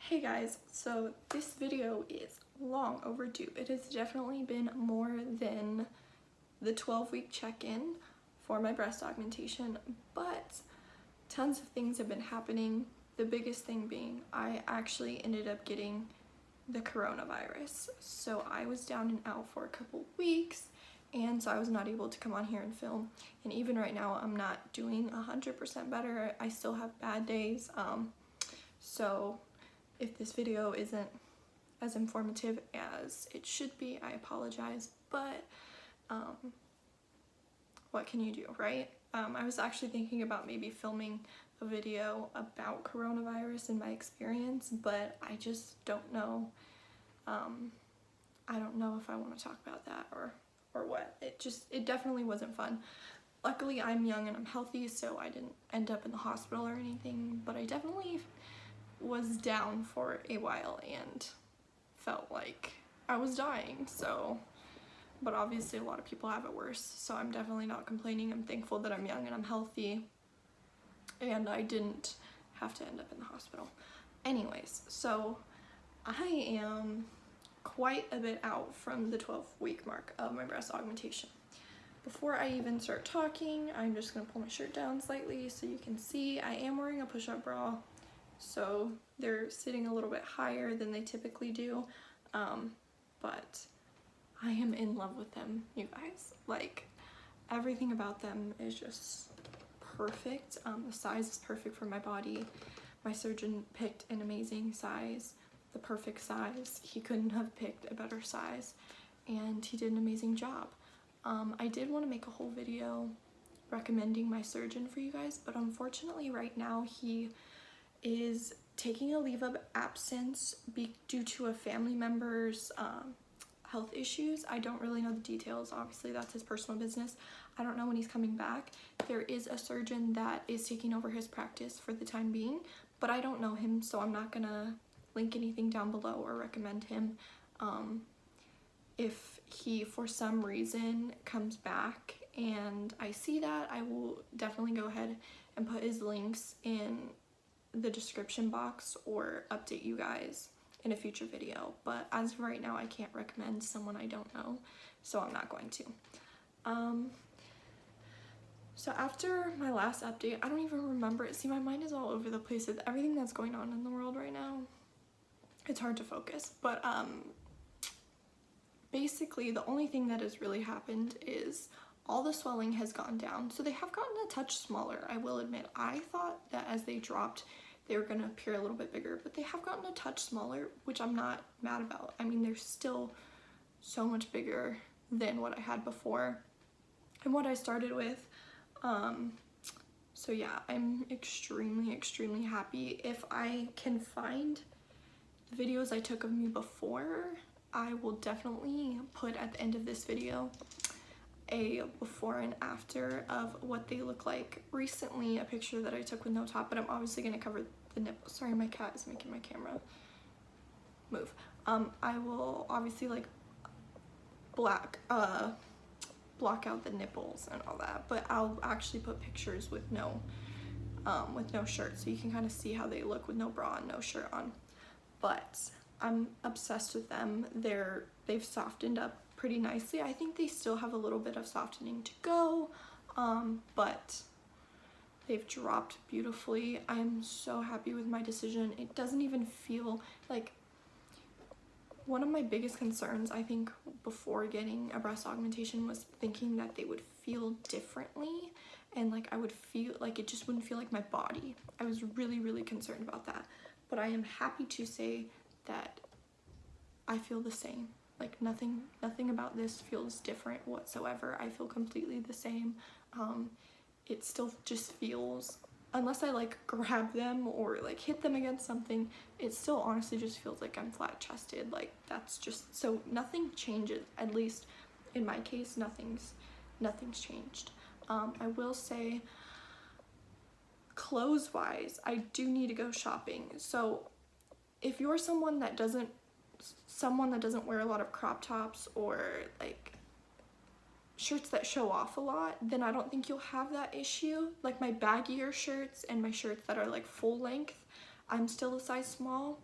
Hey guys, so this video is long overdue. It has definitely been more than the 12-week check-in for my breast augmentation, but tons of things have been happening. The biggest thing being I actually ended up getting the coronavirus. So I was down and out for a couple weeks, and so I was not able to come on here and film. And even right now, I'm not doing 100% better. I still have bad days. So if this video isn't as informative as it should be, I apologize, but what can you do, right? I was actually thinking about maybe filming a video about coronavirus and my experience, but I just don't know. I don't know if I want to talk about that or what. It definitely wasn't fun. Luckily, I'm young and I'm healthy, so I didn't end up in the hospital or anything, but I definitely was down for a while and felt like I was dying. So, but obviously a lot of people have it worse, so I'm definitely not complaining. I'm thankful that I'm young and I'm healthy and I didn't have to end up in the hospital. Anyways, so I am quite a bit out from the 12-week mark of my breast augmentation. Before I even start talking, I'm just gonna pull my shirt down slightly so you can see I am wearing a push-up bra. So they're sitting a little bit higher than they typically do, but I am in love with them, you guys. Like, everything about them is just perfect. The size is perfect for my body. My surgeon picked an amazing size, the perfect size. He couldn't have picked a better size, and he did an amazing job. I did want to make a whole video recommending my surgeon for you guys, but unfortunately right now he is taking a leave of absence due to a family member's health issues. I don't really know the details. Obviously, that's his personal business. I don't know when he's coming back. There is a surgeon that is taking over his practice for the time being, but I don't know him, so I'm not gonna link anything down below or recommend him. If he, for some reason, comes back and I see that, I will definitely go ahead and put his links in the description box or update you guys in a future video. But as of right now, I can't recommend someone I don't know, so I'm not going to. So after my last update, I don't even remember it. See, my mind is all over the place with everything that's going on in the world right now. It's hard to focus, but basically the only thing that has really happened is all the swelling has gone down. So they have gotten a touch smaller, I will admit. I thought that as they dropped, they were gonna appear a little bit bigger, but they have gotten a touch smaller, which I'm not mad about. I mean, they're still so much bigger than what I had before and what I started with. So yeah, I'm extremely, extremely happy. If I can find the videos I took of me before, I will definitely put at the end of this video a before and after of what they look like. Recently, a picture that I took with no top, but I'm obviously going to cover the nipples. Sorry, my cat is making my camera move. I will obviously like block out the nipples and all that, but I'll actually put pictures with no shirt, so you can kind of see how they look with no bra and no shirt on. But I'm obsessed with them. They've softened up pretty nicely. I think they still have a little bit of softening to go, but they've dropped beautifully. I'm so happy with my decision. It doesn't even feel like, one of my biggest concerns, I think, before getting a breast augmentation was thinking that they would feel differently and like I would feel like it just wouldn't feel like my body. I was really, really concerned about that, but I am happy to say that I feel the same. Like nothing about this feels different whatsoever. I feel completely the same. It still just feels, unless I like grab them or like hit them against something, it still honestly just feels like I'm flat chested. Like that's just, so nothing changes, at least in my case, nothing's changed. I will say, clothes wise, I do need to go shopping. So if you're someone that doesn't wear a lot of crop tops or like shirts that show off a lot, then I don't think you'll have that issue. Like my baggier shirts and my shirts that are like full length, I'm still a size small.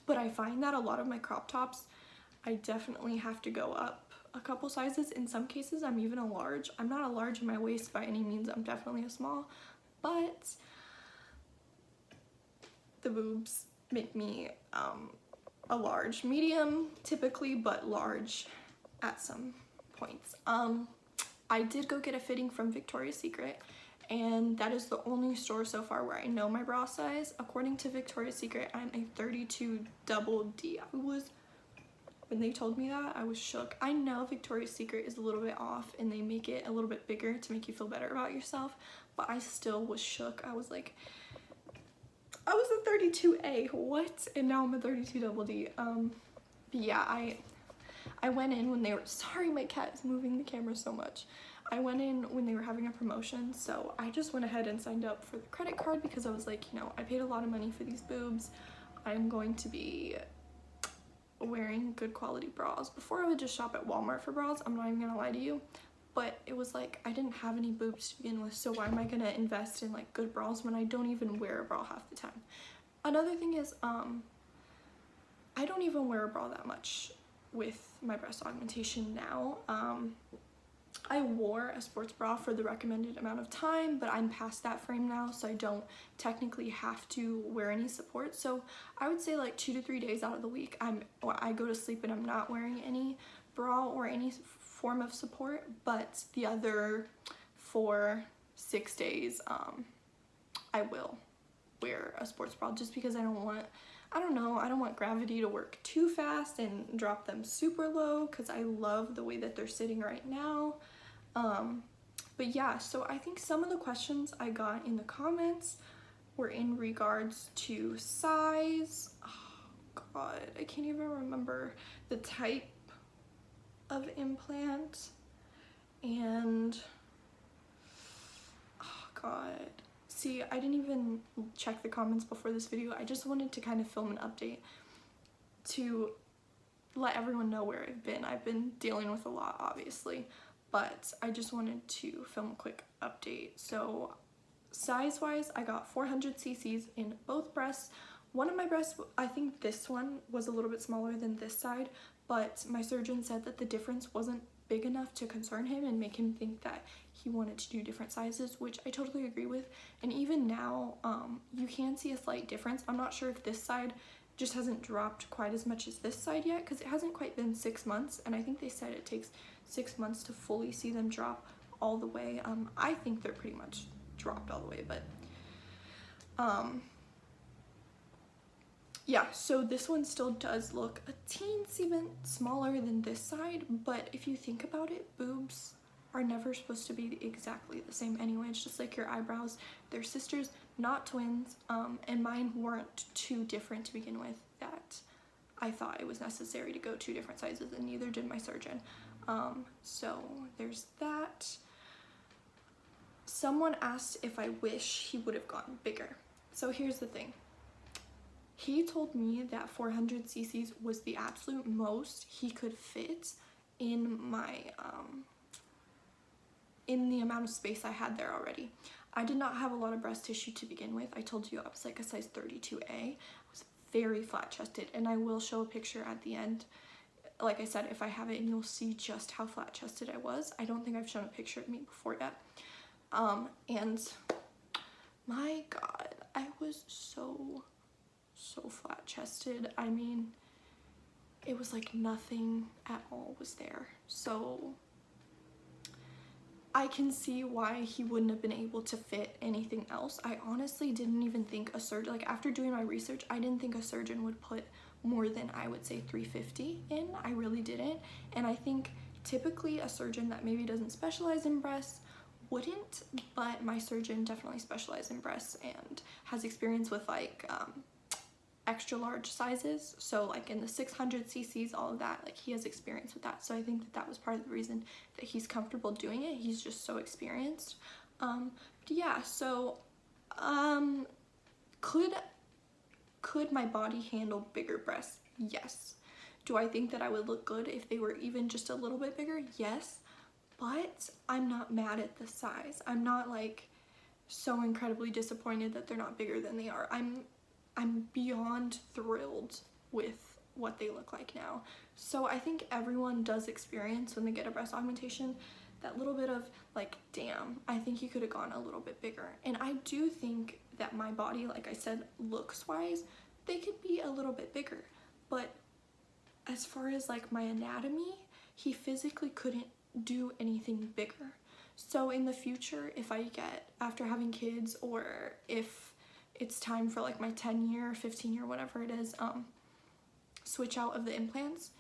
But I find that a lot of my crop tops, I definitely have to go up a couple sizes. In some cases, I'm even a large. I'm not a large in my waist by any means. I'm definitely a small, but the boobs make me a large, medium typically, but large at some points. I did go get a fitting from Victoria's Secret, and that is the only store so far where I know my bra size. According to Victoria's Secret, I'm a 32 double D. When they told me that, I was shook. I know Victoria's Secret is a little bit off and they make it a little bit bigger to make you feel better about yourself, but I still was shook. I was like, I was a 32A, what? And now I'm a 32 double D. But yeah, I went in when they were, sorry my cat is moving the camera so much. I went in when they were having a promotion, so I just went ahead and signed up for the credit card because I was like, you know, I paid a lot of money for these boobs. I'm going to be wearing good quality bras. Before I would just shop at Walmart for bras, I'm not even gonna lie to you, but it was like I didn't have any boobs to begin with, so why am I gonna invest in like good bras when I don't even wear a bra half the time? Another thing is I don't even wear a bra that much with my breast augmentation now. I wore a sports bra for the recommended amount of time, but I'm past that frame now, so I don't technically have to wear any support. So I would say like 2 to 3 days out of the week, I go to sleep and I'm not wearing any bra or any form of support, but the other 4-6 days, I will wear a sports bra just because I don't want gravity to work too fast and drop them super low because I love the way that they're sitting right now. But yeah, so I think some of the questions I got in the comments were in regards to size. Oh god, I can't even remember the type of implant, and oh god. See, I didn't even check the comments before this video. I just wanted to kind of film an update to let everyone know where I've been. I've been dealing with a lot, obviously, but I just wanted to film a quick update. So size-wise, I got 400 cc's in both breasts. One of my breasts, I think this one was a little bit smaller than this side, but my surgeon said that the difference wasn't big enough to concern him and make him think that he wanted to do different sizes, which I totally agree with. And even now, you can see a slight difference. I'm not sure if this side just hasn't dropped quite as much as this side yet, because it hasn't quite been 6 months, and I think they said it takes 6 months to fully see them drop all the way. I think they're pretty much dropped all the way, but yeah, so this one still does look a teensy bit smaller than this side, but if you think about it, boobs are never supposed to be exactly the same anyway. It's just like your eyebrows. They're sisters, not twins, and mine weren't too different to begin with that I thought it was necessary to go 2 different sizes, and neither did my surgeon. So there's that. Someone asked if I wish he would have gotten bigger. So here's the thing. He told me that 400 cc's was the absolute most he could fit in my, in the amount of space I had there already. I did not have a lot of breast tissue to begin with. I told you I was like a size 32A. I was very flat chested, and I will show a picture at the end. Like I said, if I have it, and you'll see just how flat chested I was. I don't think I've shown a picture of me before yet. And my god, I was so flat chested. I mean, it was like nothing at all was there. So I can see why he wouldn't have been able to fit anything else. I honestly didn't even think a surgeon, like after doing my research, I didn't think a surgeon would put more than, I would say, 350 in. I really didn't. And I think typically a surgeon that maybe doesn't specialize in breasts wouldn't, but my surgeon definitely specializes in breasts and has experience with like extra large sizes, so like in the 600 cc's, all of that, like he has experience with that. So I think that that was part of the reason that he's comfortable doing it. He's just so experienced. But yeah, so could my body handle bigger breasts? Yes. Do I think that I would look good if they were even just a little bit bigger? Yes. But I'm not mad at the size. I'm not like so incredibly disappointed that they're not bigger than they are. I'm beyond thrilled with what they look like now. So I think everyone does experience when they get a breast augmentation that little bit of like, damn, I think you could have gone a little bit bigger. And I do think that my body, like I said, looks wise, they could be a little bit bigger. But as far as like my anatomy, he physically couldn't do anything bigger. So in the future, if I get, after having kids, or if it's time for like my 10-year, 15-year, whatever it is, switch out of the implants,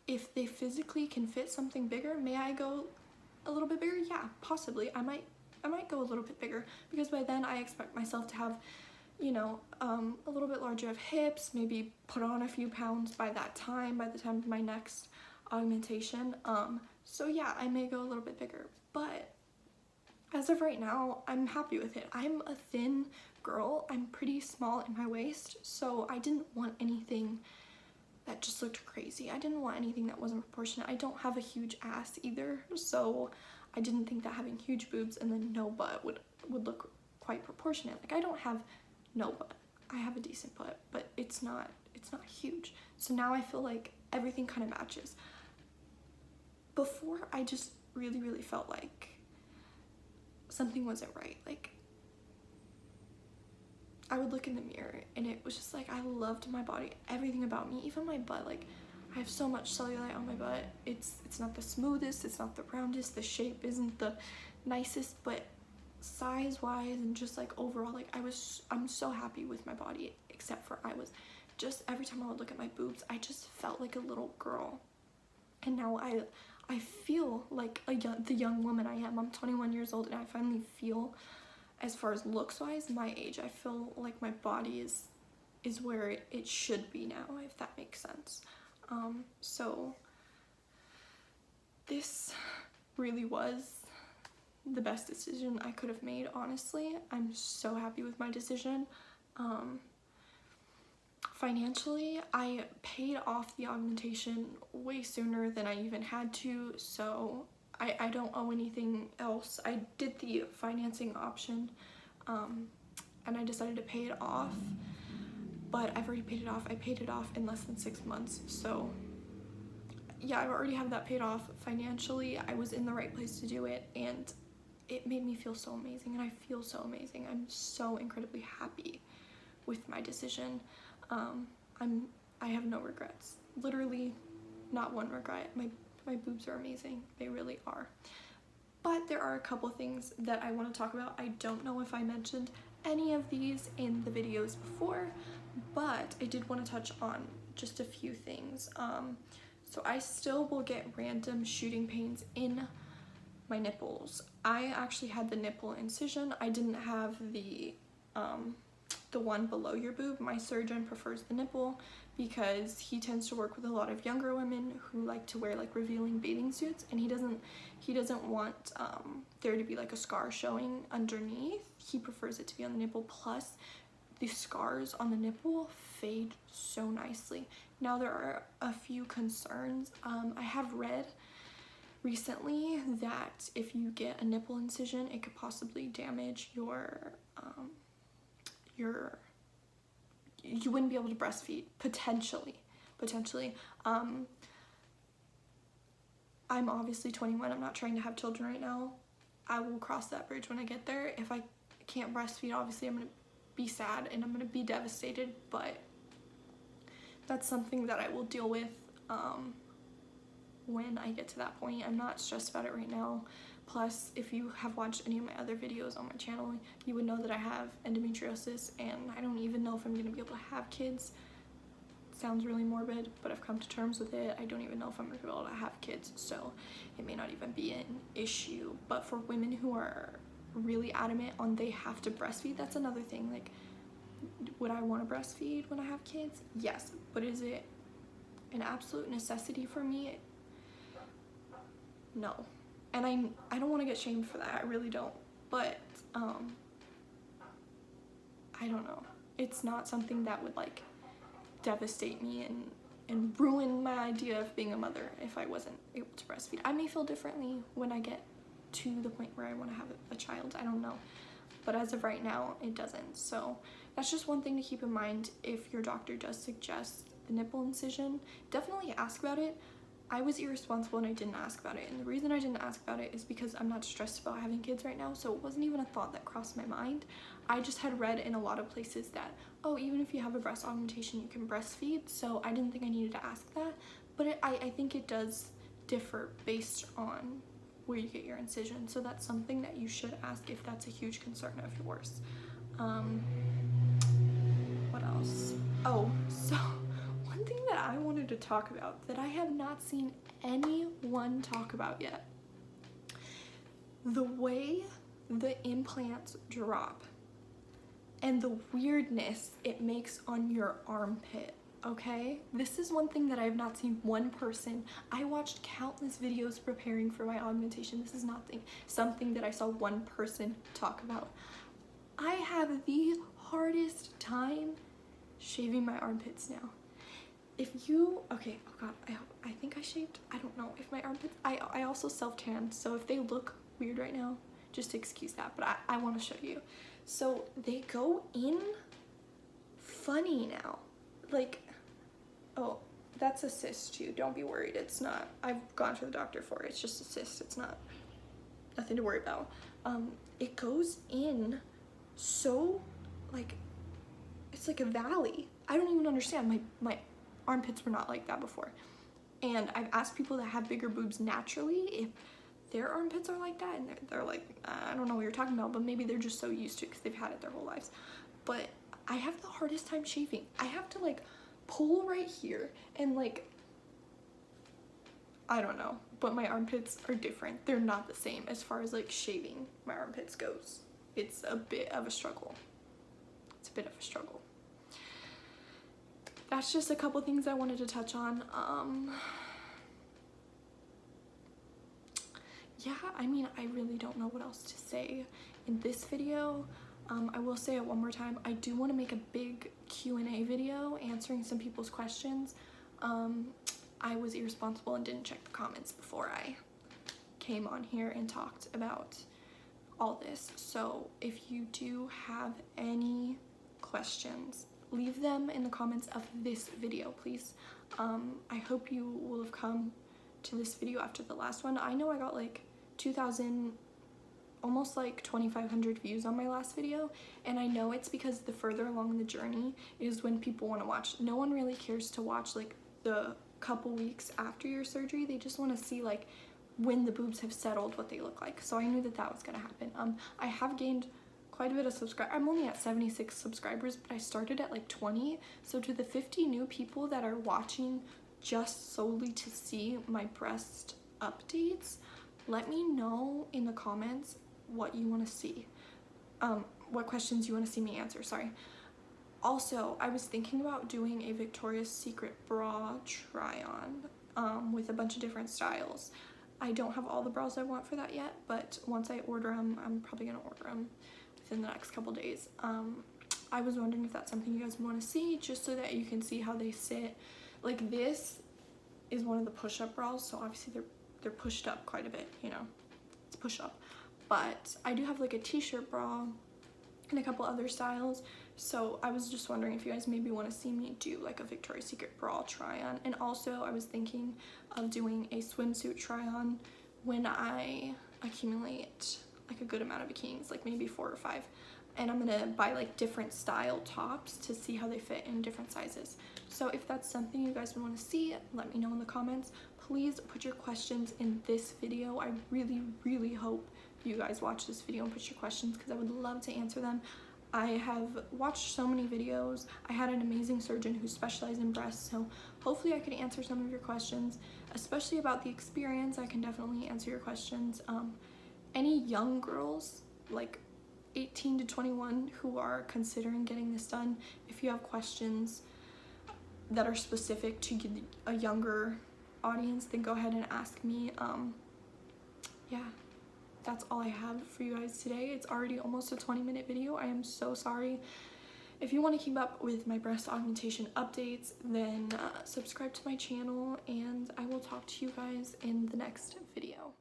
if they physically can fit something bigger, may I go a little bit bigger? Yeah, possibly. I might go a little bit bigger, because by then I expect myself to have, you know, a little bit larger of hips, maybe put on a few pounds by the time of my next augmentation. So yeah, I may go a little bit bigger, but as of right now, I'm happy with it. I'm a thin girl. I'm pretty small in my waist, so I didn't want anything that just looked crazy. I didn't want anything that wasn't proportionate. I don't have a huge ass either, so I didn't think that having huge boobs and then no butt would look quite proportionate. Like, I don't have no butt. I have a decent butt, but it's not huge. So now I feel like everything kind of matches. Before, I just really felt like something wasn't right. Like, I would look in the mirror and it was just like, I loved my body, everything about me, even my butt. Like, I have so much cellulite on my butt. It's not the smoothest, it's not the roundest, the shape isn't the nicest, but size wise and just like overall, like I'm so happy with my body, except for I was just, every time I would look at my boobs, I just felt like a little girl. And now I feel like the young woman I am. I'm 21 years old and I finally feel, as far as looks wise, my age. I feel like my body is where it should be now, if that makes sense. So this really was the best decision I could have made, honestly. I'm so happy with my decision. Financially, I paid off the augmentation way sooner than I even had to, so I don't owe anything else. I did the financing option, and I decided to pay it off, but I've already paid it off. I paid it off in less than 6 months, so yeah, I already have that paid off. Financially, I was in the right place to do it, and it made me feel so amazing, and I feel so amazing. I'm so incredibly happy with my decision. I have no regrets. Literally, not one regret. My boobs are amazing. They really are. But there are a couple things that I want to talk about. I don't know if I mentioned any of these in the videos before, but I did want to touch on just a few things. So I still will get random shooting pains in my nipples. I actually had the nipple incision. I didn't have the one below your boob. My surgeon prefers the nipple because he tends to work with a lot of younger women who like to wear like revealing bathing suits, and he doesn't want there to be like a scar showing underneath. He prefers it to be on the nipple. Plus, the scars on the nipple fade so nicely. Now, there are a few concerns. I have read recently that if you get a nipple incision, it could possibly damage you wouldn't be able to breastfeed, potentially. I'm obviously 21. I'm not trying to have children right now. I will cross that bridge when I get there. If I can't breastfeed, obviously I'm gonna be sad and I'm gonna be devastated, but that's something that I will deal with when I get to that point. I'm not stressed about it right now. Plus, if you have watched any of my other videos on my channel, you would know that I have endometriosis, and I don't even know if I'm going to be able to have kids. Sounds really morbid, but I've come to terms with it. I don't even know if I'm going to be able to have kids, so it may not even be an issue. But for women who are really adamant on they have to breastfeed, that's another thing. Like, would I want to breastfeed when I have kids? Yes, but is it an absolute necessity for me? No. And I don't want to get shamed for that. I really don't. But I don't know. It's not something that would like devastate me and ruin my idea of being a mother if I wasn't able to breastfeed. I may feel differently when I get to the point where I want to have a child. I don't know. But as of right now, it doesn't. So that's just one thing to keep in mind if your doctor does suggest the nipple incision, definitely ask about it. I was irresponsible and I didn't ask about it, and the reason I didn't ask about it is because I'm not stressed about having kids right now, so it wasn't even a thought that crossed my mind. I just had read in a lot of places that, oh, even if you have a breast augmentation, you can breastfeed, so I didn't think I needed to ask that, but I think it does differ based on where you get your incision, so that's something that you should ask if that's a huge concern of yours. What else? Oh, so one thing that I wanted to talk about that I have not seen anyone talk about yet, the way the implants drop and the weirdness it makes on your armpit. Okay, this is one thing that I have not seen one person. I watched countless videos preparing for my augmentation. This is not something that I saw one person talk about. I have the hardest time shaving my armpits now. If you, okay, oh god, I think I shaved, I don't know if my armpits, I also self-tanned, so if they look weird right now, just excuse that, but I want to show you. So they go in funny now, like, oh, that's a cyst too, don't be worried, it's not, I've gone to the doctor for it, it's just a cyst, it's not, nothing to worry about. It goes in so, like, it's like a valley. I don't even understand, my armpits were not like that before. And I've asked people that have bigger boobs naturally if their armpits are like that, and they're like, I don't know what you're talking about, but maybe they're just so used to it because they've had it their whole lives. But I have the hardest time shaving. I have to like pull right here and like, I don't know, but my armpits are different. They're not the same as far as like shaving my armpits goes. It's a bit of a struggle. It's a bit of a struggle. That's just a couple things I wanted to touch on. Yeah, I mean, I really don't know what else to say in this video. I will say it one more time. I do want to make a big Q&A video answering some people's questions. I was irresponsible and didn't check the comments before I came on here and talked about all this. So if you do have any questions, leave them in the comments of this video, please. I hope you will have come to this video after the last one. I know I got like 2,000, almost like 2,500 views on my last video, and I know it's because the further along the journey is when people want to watch. No one really cares to watch like the couple weeks after your surgery. They just want to see like when the boobs have settled what they look like. So I knew that that was gonna happen. I have gained quite a bit of subscribers. I'm only at 76 subscribers, but I started at like 20. So to the 50 new people that are watching just solely to see my breast updates, let me know in the comments what you want to see, what questions you want to see me answer, sorry. Also, I was thinking about doing a Victoria's Secret bra try-on with a bunch of different styles. I don't have all the bras I want for that yet, but once I order them, I'm probably gonna order them within the next couple days. I was wondering if that's something you guys would want to see, just so that you can see how they sit. Like, this is one of the push-up bras, so obviously they're pushed up quite a bit, you know, it's push-up. But I do have like a t-shirt bra and a couple other styles, so I was just wondering if you guys maybe want to see me do like a Victoria's Secret bra try-on. And also I was thinking of doing a swimsuit try-on when I accumulate like a good amount of bikinis, like maybe 4 or 5, and I'm gonna buy like different style tops to see how they fit in different sizes. So if that's something you guys would want to see, let me know in the comments. Please put your questions in this video. I really hope you guys watch this video and put your questions, because I would love to answer them. I have watched so many videos. I had an amazing surgeon who specialized in breasts, so hopefully I could answer some of your questions, especially about the experience. I can definitely answer your questions. Any young girls like 18 to 21 who are considering getting this done, if you have questions that are specific to a younger audience, then go ahead and ask me. Yeah, that's all I have for you guys today. It's already almost a 20-minute video. I am so sorry. If you want to keep up with my breast augmentation updates, then subscribe to my channel, and I will talk to you guys in the next video.